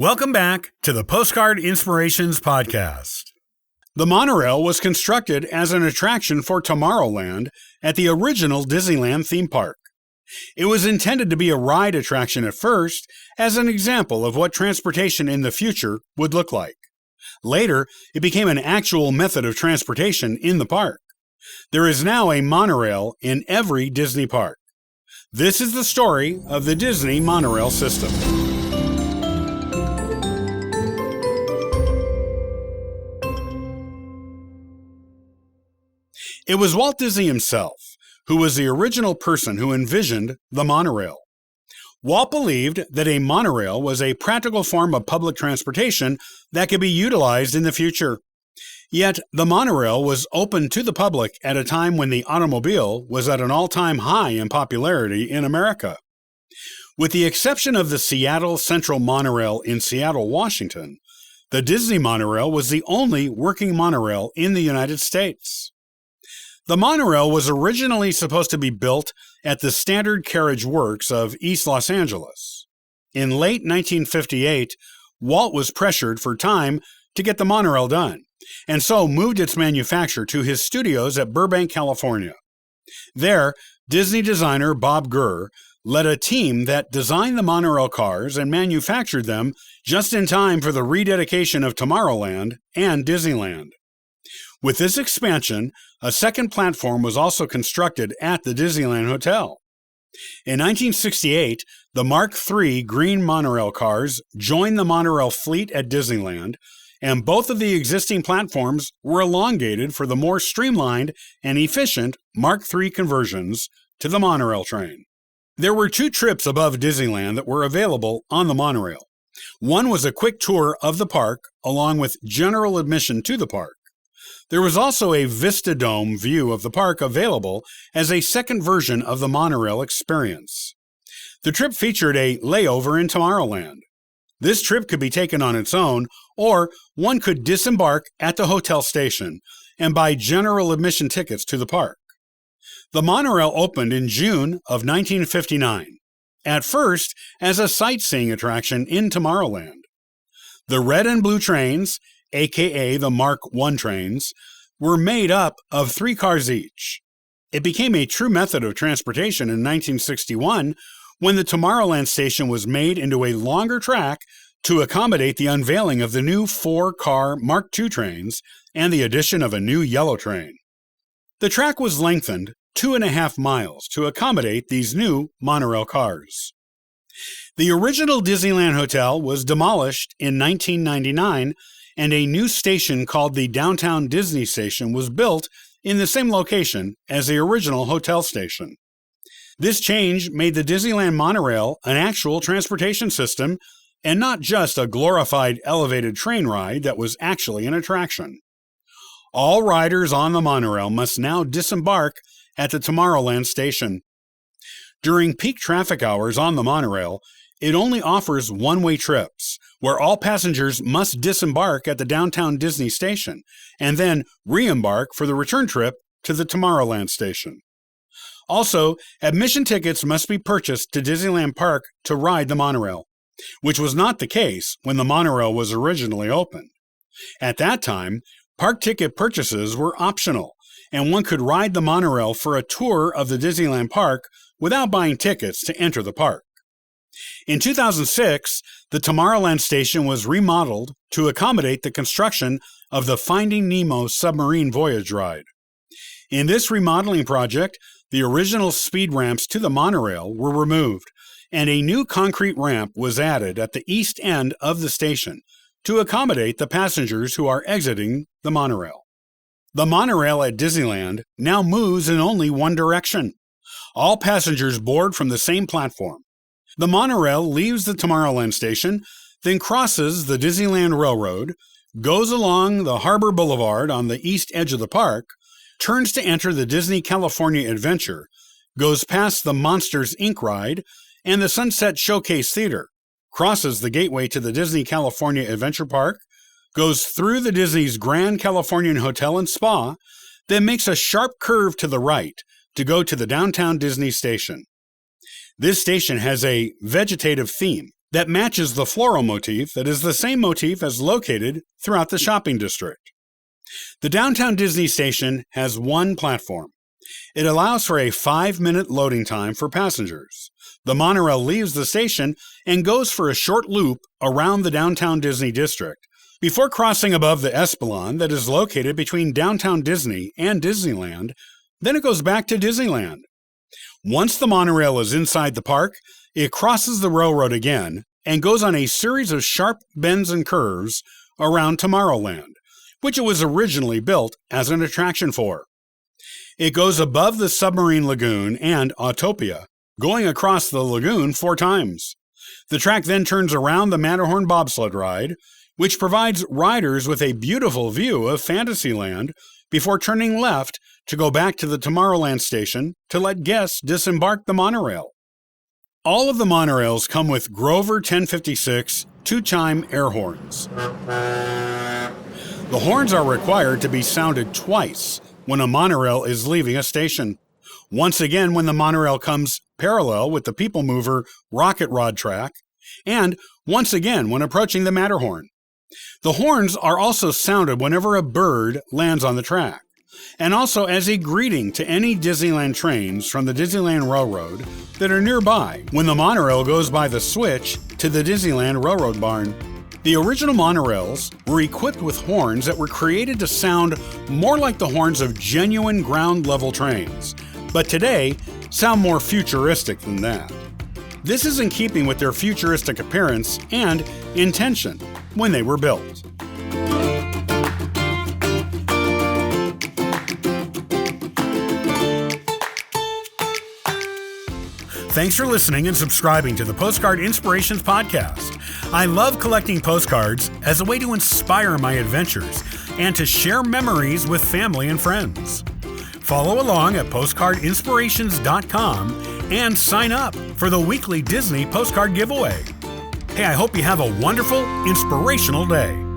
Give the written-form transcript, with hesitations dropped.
Welcome back to the Postcard Inspirations Podcast. The monorail was constructed as an attraction for Tomorrowland at the original Disneyland theme park. It was intended to be a ride attraction at first, as an example of what transportation in the future would look like. Later, it became an actual method of transportation in the park. There is now a monorail in every Disney park. This is the story of the Disney Monorail System. It was Walt Disney himself who was the original person who envisioned the monorail. Walt believed that a monorail was a practical form of public transportation that could be utilized in the future. Yet, the monorail was open to the public at a time when the automobile was at an all-time high in popularity in America. With the exception of the Seattle Central Monorail in Seattle, Washington, the Disney Monorail was the only working monorail in the United States. The monorail was originally supposed to be built at the Standard Carriage Works of East Los Angeles. In late 1958, Walt was pressured for time to get the monorail done, and so moved its manufacture to his studios at Burbank, California. There, Disney designer Bob Gurr led a team that designed the monorail cars and manufactured them just in time for the rededication of Tomorrowland and Disneyland. With this expansion, a second platform was also constructed at the Disneyland Hotel. In 1968, the Mark III green monorail cars joined the monorail fleet at Disneyland, and both of the existing platforms were elongated for the more streamlined and efficient Mark III conversions to the monorail train. There were 2 trips above Disneyland that were available on the monorail. One was a quick tour of the park, along with general admission to the park. There was also a Vista Dome view of the park available as a second version of the monorail experience. The trip featured a layover in Tomorrowland. This trip could be taken on its own, or one could disembark at the hotel station and buy general admission tickets to the park. The monorail opened in June of 1959, at first as a sightseeing attraction in Tomorrowland. The red and blue trains, aka the Mark I trains, were made up of 3 cars each. It became a true method of transportation in 1961 when the Tomorrowland station was made into a longer track to accommodate the unveiling of the new 4-car Mark II trains and the addition of a new yellow train. The track was lengthened 2.5 miles to accommodate these new monorail cars. The original Disneyland Hotel was demolished in 1999, and a new station called the Downtown Disney Station was built in the same location as the original hotel station. This change made the Disneyland monorail an actual transportation system and not just a glorified elevated train ride that was actually an attraction. All riders on the monorail must now disembark at the Tomorrowland station. During peak traffic hours on the monorail, it only offers one-way trips, where all passengers must disembark at the Downtown Disney Station and then re-embark for the return trip to the Tomorrowland station. Also, admission tickets must be purchased to Disneyland Park to ride the monorail, which was not the case when the monorail was originally opened. At that time, park ticket purchases were optional, and one could ride the monorail for a tour of the Disneyland Park without buying tickets to enter the park. In 2006, the Tomorrowland station was remodeled to accommodate the construction of the Finding Nemo submarine voyage ride. In this remodeling project, the original speed ramps to the monorail were removed, and a new concrete ramp was added at the east end of the station to accommodate the passengers who are exiting the monorail. The monorail at Disneyland now moves in only one direction. All passengers board from the same platform. The monorail leaves the Tomorrowland station, then crosses the Disneyland Railroad, goes along the Harbor Boulevard on the east edge of the park, turns to enter the Disney California Adventure, goes past the Monsters, Inc. ride, and the Sunset Showcase Theater, crosses the gateway to the Disney California Adventure Park, goes through the Disney's Grand Californian Hotel and Spa, then makes a sharp curve to the right to go to the Downtown Disney Station. This station has a vegetative theme that matches the floral motif that is the same motif as located throughout the shopping district. The downtown Disney station has one platform. It allows for a 5-minute loading time for passengers. The monorail leaves the station and goes for a short loop around the downtown Disney district before crossing above the Esplanade that is located between downtown Disney and Disneyland. Then it goes back to Disneyland. Once the monorail is inside the park, it crosses the railroad again and goes on a series of sharp bends and curves around Tomorrowland, which it was originally built as an attraction for. It goes above the submarine lagoon and Autopia, going across the lagoon 4 times. The track then turns around the Matterhorn bobsled ride, which provides riders with a beautiful view of Fantasyland before turning left to go back to the Tomorrowland station to let guests disembark the monorail. All of the monorails come with Grover 1056 2-chime air horns. The horns are required to be sounded twice when a monorail is leaving a station. Once again when the monorail comes parallel with the People Mover rocket rod track, and once again when approaching the Matterhorn. The horns are also sounded whenever a bird lands on the track, and also as a greeting to any Disneyland trains from the Disneyland Railroad that are nearby when the monorail goes by the switch to the Disneyland Railroad Barn. The original monorails were equipped with horns that were created to sound more like the horns of genuine ground-level trains, but today sound more futuristic than that. This is in keeping with their futuristic appearance and intention when they were built. Thanks for listening and subscribing to the Postcard Inspirations podcast. I love collecting postcards as a way to inspire my adventures and to share memories with family and friends. Follow along at postcardinspirations.com and sign up for the weekly Disney postcard giveaway. Hey, I hope you have a wonderful, inspirational day.